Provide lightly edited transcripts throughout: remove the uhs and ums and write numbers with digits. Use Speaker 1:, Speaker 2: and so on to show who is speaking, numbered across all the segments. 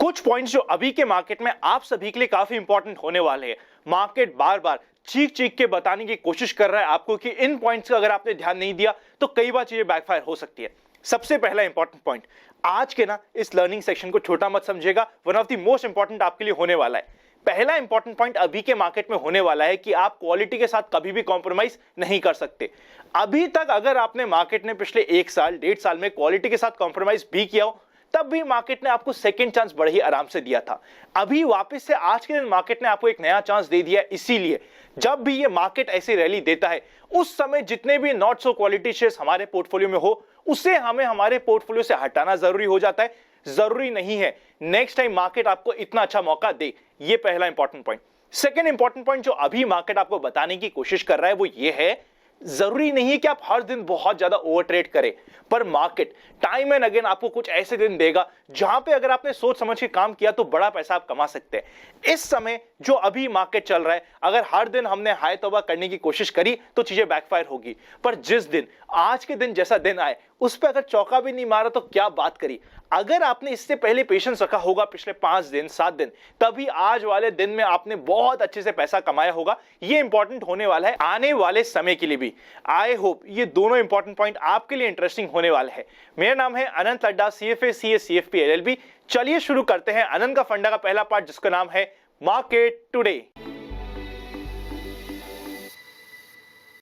Speaker 1: कुछ पॉइंट्स जो अभी के मार्केट में आप सभी के लिए काफी इंपॉर्टेंट होने वाले हैं। मार्केट बार बार चीख चीख के बताने की कोशिश कर रहा है आपको कि इन पॉइंट्स का अगर आपने ध्यान नहीं दिया तो कई बार चीजें बैकफायर हो सकती है। सबसे पहला इंपॉर्टेंट पॉइंट, आज के ना इस लर्निंग सेक्शन को छोटा मत समझिएगा, one of the most important आपके लिए होने वाला है। पहला इंपॉर्टेंट पॉइंट अभी के मार्केट में होने वाला है कि आप क्वालिटी के साथ कभी भी कॉम्प्रोमाइज नहीं कर सकते। अभी तक अगर आपने मार्केट ने पिछले 1 साल 1.5 साल में क्वालिटी के साथ कॉम्प्रोमाइज भी किया हो, तब भी मार्केट ने आपको सेकंड चांस बड़े ही आराम से दिया था। अभी वापस से आज के दिन मार्केट ने आपको एक नया चांस दे दिया है। इसीलिए जब भी ये मार्केट ऐसी रैली देता है, उस समय जितने भी नॉट सो क्वालिटी शेयर्स हमारे पोर्टफोलियो में हो, उसे हमें हमारे पोर्टफोलियो से हटाना जरूरी हो जाता है। जरूरी नहीं है नेक्स्ट टाइम मार्केट आपको इतना अच्छा मौका दे। ये पहला important point. Second important point जो अभी मार्केट आपको बताने की कोशिश कर रहा है वो ये है, जरूरी नहीं है कि आप हर दिन बहुत ज्यादा ओवर ट्रेड करें, पर मार्केट टाइम एंड अगेन आपको कुछ ऐसे दिन देगा जहां पे अगर आपने सोच समझ के काम किया तो बड़ा पैसा आप कमा सकते हैं। इस समय जो अभी मार्केट चल रहा है, अगर हर दिन हमने हाई तौबा करने की कोशिश करी तो चीजें बैकफायर होगी। पर जिस दिन आज के दिन जैसा दिन आए उस पर अगर चौका भी नहीं मारा तो क्या बात करी। अगर आपने इससे पहले पेशेंस रखा होगा पिछले 5 दिन 7 दिन, तभी आज वाले दिन में आपने बहुत अच्छे से पैसा कमाया होगा। ये इंपॉर्टेंट होने वाला है आने वाले समय के लिए भी। आई होप ये दोनों इंपॉर्टेंट पॉइंट आपके लिए इंटरेस्टिंग होने वाले हैं। मेरा नाम है अनंत Ladda, CFA CA CFP LLB। चलिए शुरू करते हैं अनंत का फंडा का पहला पार्ट, जिसका नाम है मार्केट टुडे।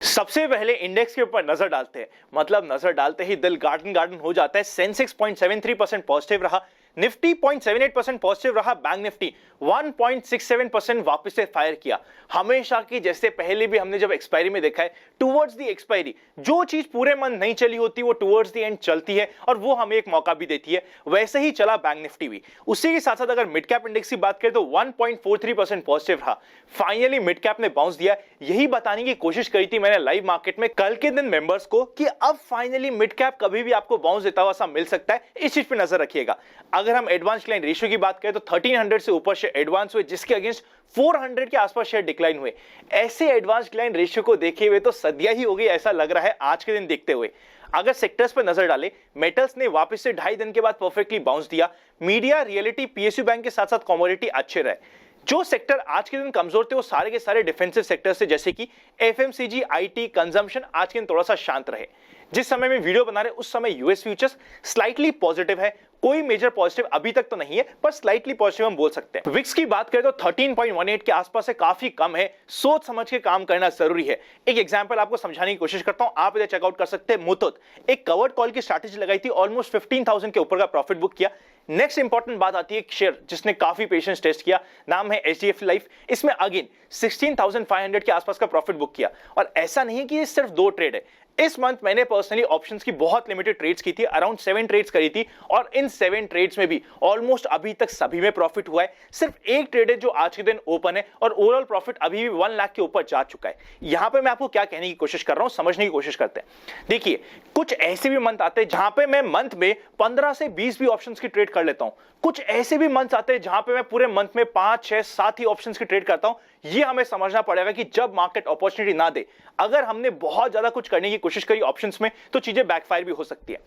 Speaker 1: सबसे पहले इंडेक्स के ऊपर नजर डालते हैं। मतलब नजर डालते ही दिल गार्डन गार्डन हो जाता है। सेंसेक्स 0.73% पॉजिटिव रहा, निफ्टी 0.78% पॉजिटिव रहा, बैंक निफ्टी 1.67% वापस से फायर किया। हमेशा की जैसे पहले भी हमने जब एक्सपायरी में देखा है, टुवर्ड्स द एक्सपायरी जो चीज पूरे मंथ नहीं चली होती वो टुवर्ड्स द एंड चलती है और वो हमें एक मौका भी देती है। वैसे ही चला बैंक निफ्टी भी। उसी के साथ साथ अगर मिड कैप इंडेक्स की बात करें तो 1.43% पॉजिटिव रहा। फाइनली मिड कैप ने बाउंस दिया। यही बताने की कोशिश करी थी मैंने लाइव मार्केट में कल के दिन मेंबर्स को कि अब फाइनली मिड कैप कभी भी आपको बाउंस देता हुआ सा मिल सकता है। इस चीज पे नजर रखिएगा। अगर हम एडवांस क्लाइंट रेशियो की बात करें तो 1300 से ऊपर शेयर एडवांस हुए, जिसके अगेंस्ट 400 के आसपास शेयर डिक्लाइन हुए। ऐसे एडवांस क्लाइंट रेशियो को देखे हुए तो सदिया ही हो गई ऐसा लग रहा है आज के दिन देखते हुए। अगर सेक्टर्स पर नजर डाले, मेटल्स ने वापस से 2.5 दिन के बाद परफेक्टली बाउंस दिया। मीडिया, रियलिटी, PSU बैंक के साथ साथ कमोडिटी अच्छे रहे। जो सेक्टर आज के दिन कमजोर थे वो सारे के सारे डिफेंसिव सेक्टर से, जैसे कि FMCG, IT, कंजम्पशन आज के दिन थोड़ा सा शांत रहे। जिस समय में वीडियो बना रहे उस समय यूएस फ्यूचर्स स्लाइटली पॉजिटिव है। कोई मेजर पॉजिटिव अभी तक तो नहीं है, पर स्लाइटली पॉजिटिव हम बोल सकते हैं। विक्स की बात करें तो 13.18 के आसपास है, काफी कम है। सोच समझ के काम करना जरूरी है। एक एग्जांपल आपको समझाने की कोशिश करता हूं, आप इधर चेकआउट कर सकते हैं। मुथूट एक कवर्ड कॉल की स्ट्रैटेजी लगाई थी, ऑलमोस्ट 15,000 के ऊपर का प्रॉफिट बुक किया। नेक्स्ट इंपॉर्टेंट बात आती है एक शेयर जिसने काफी पेशेंस टेस्ट किया, नाम है HDFC लाइफ। इसमें अगेन 16,500 के आसपास का प्रॉफिट बुक किया। और ऐसा नहीं है कि ये सिर्फ 2 ट्रेड है। इस मंथ मैंने पर्सनली ऑप्शंस की बहुत लिमिटेड ट्रेड्स की थी, अराउंड 7 ट्रेड्स करी थी और इन 7 ट्रेड्स में भी ऑलमोस्ट अभी तक सभी में प्रॉफिट हुआ है। सिर्फ एक ट्रेड है जो आज के दिन ओपन है और ओवरऑल प्रॉफिट अभी भी 1 लाख के ऊपर जा चुका है। यहां पे मैं आपको क्या कहने की कोशिश कर रहा हूं, समझने की कोशिश करते हैं। देखिए, कुछ ऐसे भी मंथ आते हैं जहां पे मैं मंथ में 15 से 20 भी ऑप्शंस की ट्रेड कर लेता हूं। कुछ ऐसे भी मंथ आते हैं जहां पे मैं पूरे मंथ में 5 6 7 ही ऑप्शंस की ट्रेड करता हूं। ये हमें समझना पड़ेगा कि जब मार्केट अपॉर्चुनिटी ना दे, अगर हमने बहुत ज्यादा कुछ करने की कोशिश करी ऑप्शंस में तो चीजें बैकफायर भी हो सकती है।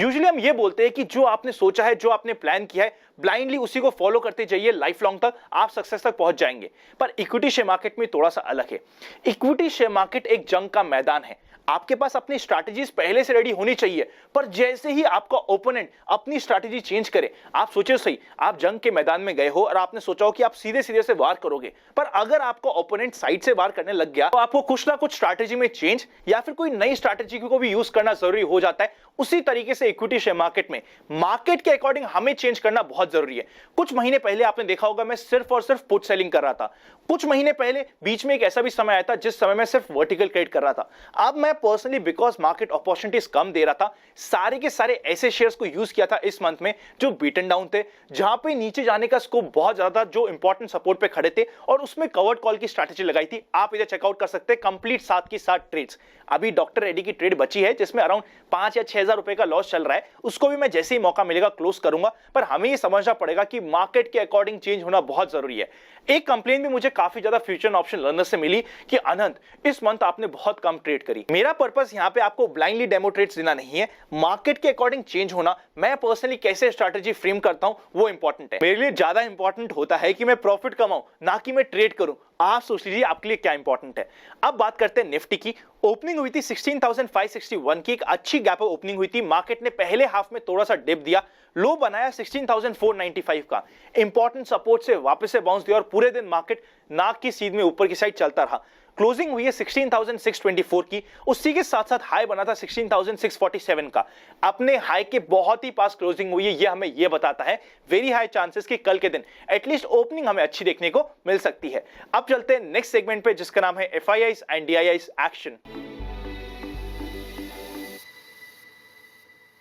Speaker 1: यूजुअली हम ये बोलते हैं कि जो आपने सोचा है, जो आपने प्लान किया है, ब्लाइंडली उसी को फॉलो करते जाइए, लाइफ लॉन्ग तक आप सक्सेस तक पहुंच जाएंगे। पर इक्विटी शेयर मार्केट में थोड़ा सा अलग है। इक्विटी शेयर मार्केट एक जंग का मैदान है। आपके पास अपनी स्ट्रैटेजीज पहले से रेडी होनी चाहिए, पर जैसे ही आपका ओपोनेंट अपनी स्ट्रैटेजी चेंज करे, आप सोचे सही, आप जंग के मैदान में गए हो और आपने सोचा हो कि आप सीधे सीधे से वार करोगे, पर अगर आपका ओपोनेंट साइड से वार करने लग गया तो आपको कुछ ना कुछ स्ट्रैटेजी में चेंज या फिर कोई नई स्ट्रैटेजी को भी यूज करना जरूरी हो जाता है। उसी तरीके से इक्विटी शेयर मार्केट में मार्केट के अकॉर्डिंग हमें चेंज करना बहुत जरूरी है। कुछ महीने पहले आपने देखा होगा मैं सिर्फ और सिर्फ पुट सेलिंग कर रहा था। कुछ महीने पहले बीच में एक ऐसा भी समय आया था जिस समय मैं सिर्फ वर्टिकल ट्रेड कर रहा था। अब मैं पर्सनली बिकॉज मार्केट अपॉर्चुनिटीज कम दे रहा था, सारे के सारे ऐसे शेयर्स को यूज किया था इस मंथ में जो बीटन डाउन थे, जहां पे नीचे जाने का स्कोप बहुत ज्यादा था, जो इंपॉर्टेंट सपोर्ट पे खड़े थे, और उसमें कवर्ड कॉल की स्ट्रैटेजी लगाई थी। आप इधर चेकआउट कर सकते हैं कंप्लीट 7 की 7 ट्रेड्स। अभी डॉक्टर रेड्डी की ट्रेड बची है जिसमें अराउंड 5 या 6 6,000 रुपए का लॉस चल रहा है, उसको भी मैं जैसे ही मौका मिलेगा क्लोज करूंगा। पर हमें ये समझना पड़ेगा कि मार्केट के अकॉर्डिंग चेंज होना बहुत जरूरी है। एक कंप्लेन भी मुझे काफी ज्यादा फ्यूचर ऑप्शन लर्नर से मिली कि अनंत, इस मंथ आपने बहुत कम ट्रेड करी। मेरा पर्पस यहाँ पे आपको ब्लाइंडली डेमो ट्रेड्स देना नहीं है, मार्केट के अकॉर्डिंग चेंज होना, मैं पर्सनली कैसे स्ट्रैटेजी फ्रेम करता हूं वो इंपॉर्टेंट है। मेरे लिए ज्यादा इंपॉर्टेंट होता है कि मैं प्रॉफिट कमाऊं, ना कि मैं ट्रेड करूं। आप सोच लीजिए आपके लिए क्या इंपॉर्टेंट है। अब बात करते हैं निफ्टी की। ओपनिंग हुई थी 16,561 की, एक अच्छी गैप ओपनिंग हुई थी। मार्केट ने पहले हाफ में थोड़ा सा डिप दिया, लो बनाया 16,495 का, इंपॉर्टेंट सपोर्ट से वापस से बाउंस दिया और पूरे दिन मार्केट नाक की सीध में ऊपर की साइड चलता रहा। क्लोजिंग हुई है 16,624 की, उसी के साथ साथ हाई बना था 16,647 का। अपने हाई के बहुत ही पास क्लोजिंग हुई है, ये हमें ये बताता है वेरी हाई चांसेस कि कल के दिन एटलीस्ट ओपनिंग हमें अच्छी देखने को मिल सकती है। अब चलते हैं नेक्स्ट सेगमेंट पे जिसका नाम है FIIs एंड DIIs एक्शन।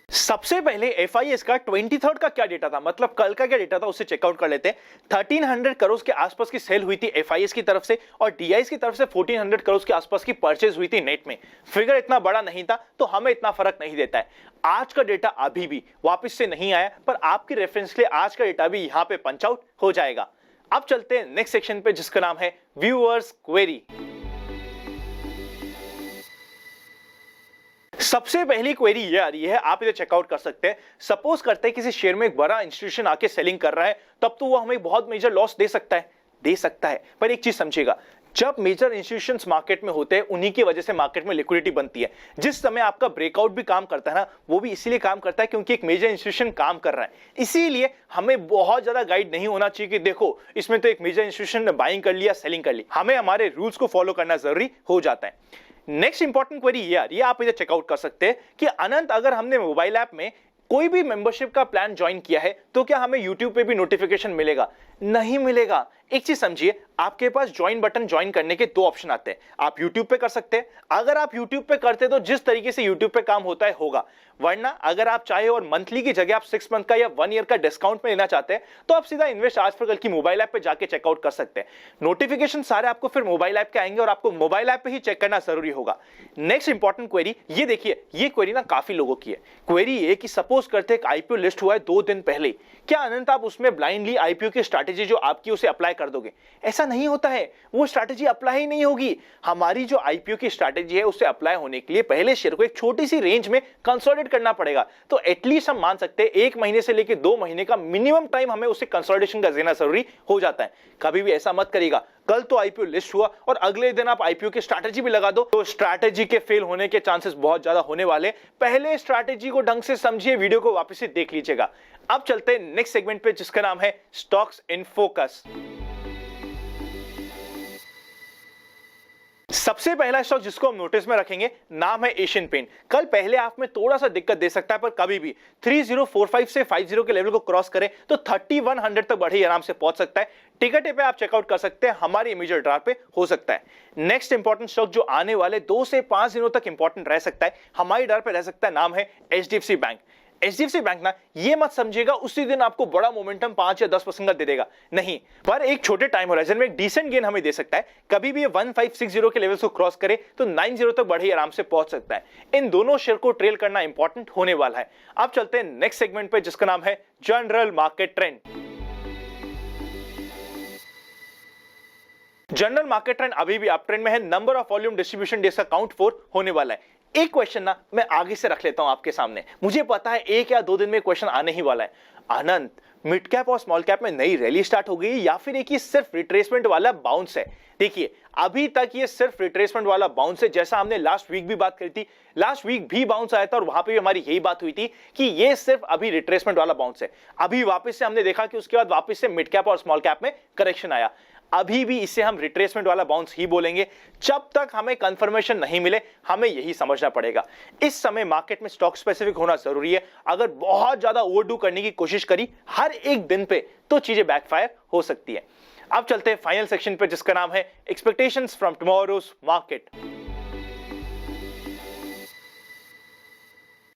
Speaker 1: सबसे पहले FIS का 23rd का क्या डेटा था, मतलब कल का क्या डेटा था, उसे चेकआउट कर लेते हैं। 1300 करोड़ के आसपास की सेल हुई थी FIS की तरफ से और DIs की तरफ से 1400 करोड़ के आसपास की परचेज हुई थी नेट में। फिगर इतना बड़ा नहीं था तो हमें इतना फर्क नहीं देता है। आज का डेटा अभी भी वापस से नहीं आया, पर आपके रेफरेंस के लिए आज का डेटा भी यहां पे पंच आउट हो जाएगा। अब चलते हैं नेक्स्ट सेक्शन पे जिसका नाम है व्यूअर्स क्वेरी। सबसे पहली क्वेरी ये आ रही है, आप इसे चेकआउट कर सकते हैं। सपोज करते हैं किसी शेयर में एक बड़ा इंस्टीट्यूशन आके सेलिंग कर रहा है, तब तो वो हमें बहुत मेजर लॉस दे सकता है। पर एक चीज समझिएगा, जब मेजर इंस्टीट्यूशंस मार्केट में होते हैं उन्हीं की वजह से मार्केट में लिक्विडिटी बनती है। जिस समय आपका ब्रेकआउट भी काम करता है ना, वो भी इसीलिए काम करता है क्योंकि एक मेजर इंस्टीट्यूशन काम कर रहा है। इसीलिए हमें बहुत ज्यादा गाइड नहीं होना चाहिए कि देखो इसमें तो एक मेजर इंस्टीट्यूशन ने बाइंग कर लिया, सेलिंग कर ली। हमें हमारे रूल्स को फॉलो करना जरूरी हो जाता है। नेक्स्ट इंपॉर्टेंट क्वेरी ये आप इसे चेकआउट कर सकते हैं कि अनंत, अगर हमने मोबाइल ऐप में कोई भी मेंबरशिप का प्लान ज्वाइन किया है तो क्या हमें YouTube पे भी नोटिफिकेशन मिलेगा? नहीं मिलेगा। एक चीज समझिए, आपके पास ज्वाइन बटन ज्वाइन करने के दो ऑप्शन आते हैं। आप YouTube पे कर सकते हैं, अगर आप YouTube पे करते तो जिस तरीके से YouTube पे काम होता है होगा, वरना अगर आप चाहे और मंथली की जगह आप 6 मंथ का या 1 ईयर का डिस्काउंट में लेना चाहते हैं तो आप सीधा इन्वेस्ट आज पर कल की मोबाइल ऐप पे जाके चेकआउट कर सकते हैं। नोटिफिकेशन सारे आपको फिर मोबाइल ऐप के आएंगे और आपको मोबाइल ऐप पे ही चेक करना जरूरी होगा। नेक्स्ट इंपॉर्टेंट क्वेरी ये देखिए, ये क्वेरी ना काफी लोगों की है। क्वेरी ये कि सपोज करते एक IPO लिस्ट हुआ है 2 दिन पहले, क्या अनंत आप उसमें ब्लाइंडली IPO की स्ट्रैटेजी जो आपकी उसे अप्लाई कर दोगे? ऐसा नहीं होता है, वो स्ट्रैटेजी अप्लाई ही नहीं होगी। हमारी जो IPO की स्ट्रैटेजी है उसे अप्लाई होने के लिए पहले शेयर को एक छोटी सी रेंज में कंसोलिडेट करना पड़ेगा। तो एटलीस्ट हम मान सकते हैं 1 महीने से लेकर 2 महीने का मिनिमम टाइम हमें उसे कंसोलिडेशन का देना जरूरी हो जाता है। कभी भी ऐसा मत करिएगा कल तो IPO लिस्ट हुआ और अगले दिन आप IPO की स्ट्रैटेजी भी लगा दो, तो स्ट्रैटेजी के फेल होने के चांसेस बहुत ज्यादा होने वाले। पहले स्ट्रैटेजी को ढंग से समझिए, वीडियो को वापस से देख लीजिएगा। अब चलते हैं नेक्स्ट सेगमेंट पे जिसका नाम है स्टॉक्स इन फोकस। सबसे पहला स्टॉक जिसको हम नोटिस में रखेंगे नाम है एशियन पेंट। कल पहले हाफ में थोड़ा सा दिक्कत दे सकता है, पर कभी भी 3045 से 50 के लेवल को क्रॉस करे तो 3100 तक बढ़ी आराम से पहुंच सकता है। टिकट पे आप चेकआउट कर सकते हैं, हमारी इमीडिएट ड्राफ्ट पे हो सकता है। नेक्स्ट इंपॉर्टेंट स्टॉक जो आने वाले 2 से 5 दिनों तक इंपॉर्टेंट रह सकता है, हमारी ड्राफ्ट पे रह सकता है, नाम है HDFC बैंक। HDFC बैंक ना ये मत समझिएगा उसी दिन आपको बड़ा मोमेंटम 5 या 10% का दे देगा, नहीं, पर एक छोटे टाइम होराइजन में एक डिसेंट गेन हमें दे सकता है। कभी भी ये 1560 के लेवल को क्रॉस करे तो 90 तक बढ़े आराम से पहुंच सकता है। इन दोनों शेयर को ट्रेल करना इंपॉर्टेंट होने वाला है। अब चलते हैं नेक्स्ट सेगमेंट पे जिसका नाम है general market trend. General market trend अभी भी अप ट्रेंड में है। Number of volume distribution days का काउंट 4 होने वाला है। एक क्वेश्चन ना मैं आगे से रख लेता हूं आपके सामने, मुझे पता है 1 या 2 दिन में क्वेश्चन आने ही वाला है। अनंत, मिड कैप और स्मॉल कैप में नई रैली स्टार्ट हो गई या फिर एक ये सिर्फ रिट्रेसमेंट वाला बाउंस है? देखिए अभी तक ये सिर्फ रिट्रेसमेंट वाला बाउंस है, जैसा हमने लास्ट वीक भी बात करी थी। लास्ट वीक भी बाउंस आया था और वहां पे भी हमारी यही बात हुई थी कि ये सिर्फ अभी रिट्रेसमेंट वाला बाउंस है। अभी वापस से हमने देखा कि उसके बाद वापस से मिड कैप और स्मॉल कैप में करेक्शन आया। अभी भी इसे हम रिट्रेसमेंट वाला बाउंस ही बोलेंगे। जब तक हमें कंफर्मेशन नहीं मिले हमें यही समझना पड़ेगा। इस समय मार्केट में स्टॉक स्पेसिफिक होना जरूरी है। अगर बहुत ज्यादा ओवरडू करने की कोशिश करी हर एक दिन पे तो चीजें बैकफायर हो सकती है। अब चलते हैं फाइनल सेक्शन पे जिसका नाम है एक्सपेक्टेशंस फ्रॉम टुमारोज मार्केट।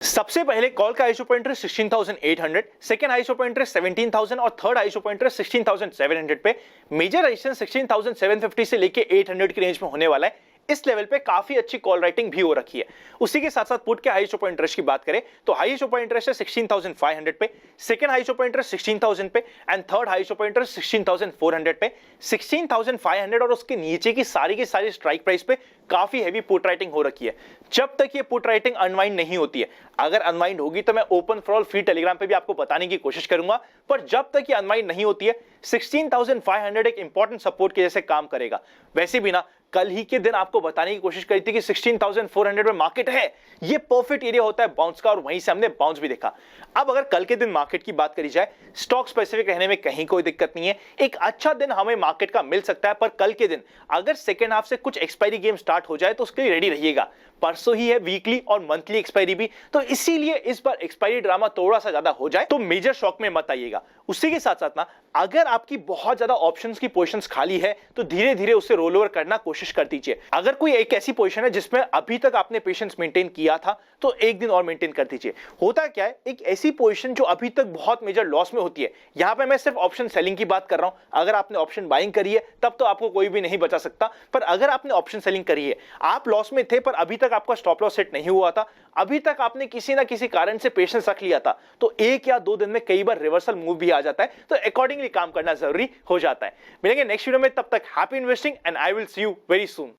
Speaker 1: सबसे पहले कॉल का high super interest 16,800, second high super interest 17,000 और थर्ड हाई सुपर इंटरेस्ट 16,700 पे। मेजर रेजिस्टेंस 16,750 से लेके 800 की रेंज में होने वाला है। इस लेवल पे काफी अच्छी कॉल राइटिंग भी हो रखी है। उसी के साथ साथ पुट के हाईएस्ट ओपन इंटरेस्ट की बात करें तो हाईएस्ट ओपन इंटरेस्ट है 16,500 पे, सेकंड हाईएस्ट ओपन इंटरेस्ट 16,000 पे and third highest open interest 16,400 पे। 16,500 और उसके नीचे की सारी स्ट्राइक प्राइस पे काफी हैवी पुट राइटिंग हो रखी है। जब तक ये पुट राइटिंग अनवाइंड नहीं होती है, अगर अनवाइंड होगी तो मैं open for all free Telegram पे भी आपको बताने की कोशिश करूंगा, पर जब तक ये अनवाइंड नहीं होती है 16,500 एक इंपॉर्टेंट सपोर्ट के जैसे काम करेगा। वैसे भी ना कल ही के दिन आपको बताने की कोशिश करी थी कि 16,400 में मार्केट है, ये परफेक्ट एरिया होता है बाउंस का, और वहीं से हमने बाउंस भी देखा। अब अगर कल के दिन मार्केट की बात करी जाए, स्टॉक स्पेसिफिक रहने में कहीं कोई दिक्कत नहीं है, एक अच्छा दिन हमें मार्केट का मिल सकता है, पर कल के दिन अगर सेकेंड हाफ से कुछ एक्सपायरी गेम स्टार्ट हो जाए तो उसके लिए रेडी रहिएगा। परसों ही है वीकली और मंथली एक्सपायरी भी, तो इसीलिए इस बार एक्सपायरी ड्रामा थोड़ा सा ज्यादा हो जाए तो मेजर शॉक में मत आइएगा। उसी के साथ साथ ना अगर आपकी बहुत ज्यादा ऑप्शंस की पोजीशंस खाली है तो धीरे धीरे उसे रोल ओवर करना कोशिश कर दीजिए। अगर कोई एक ऐसी पोजीशन है जिसमें अभी तक आपने पेशेंस मेंटेन किया था तो एक दिन और मेंटेन कर दीजिए। होता क्या है, एक ऐसी पोजीशन जो अभी तक बहुत मेजर लॉस में होती है, यहां पे मैं सिर्फ ऑप्शन सेलिंग की बात कर रहा हूं। अगर आपने ऑप्शन बाइंग करी है तब तो आपको कोई भी नहीं बचा सकता, पर अगर आपने ऑप्शन सेलिंग करी है, आप लॉस में थे पर अभी तक आपका स्टॉप लॉस सेट नहीं हुआ था, अभी तक आपने किसी ना किसी कारण से पेशेंस रख लिया था, तो एक या दो दिन में कई बार रिवर्सल मूव भी आ जाता है, तो अकॉर्डिंगली काम करना जरूरी हो जाता है। मिलेंगे नेक्स्ट वीडियो में, तब तक happy investing and I will see you very soon.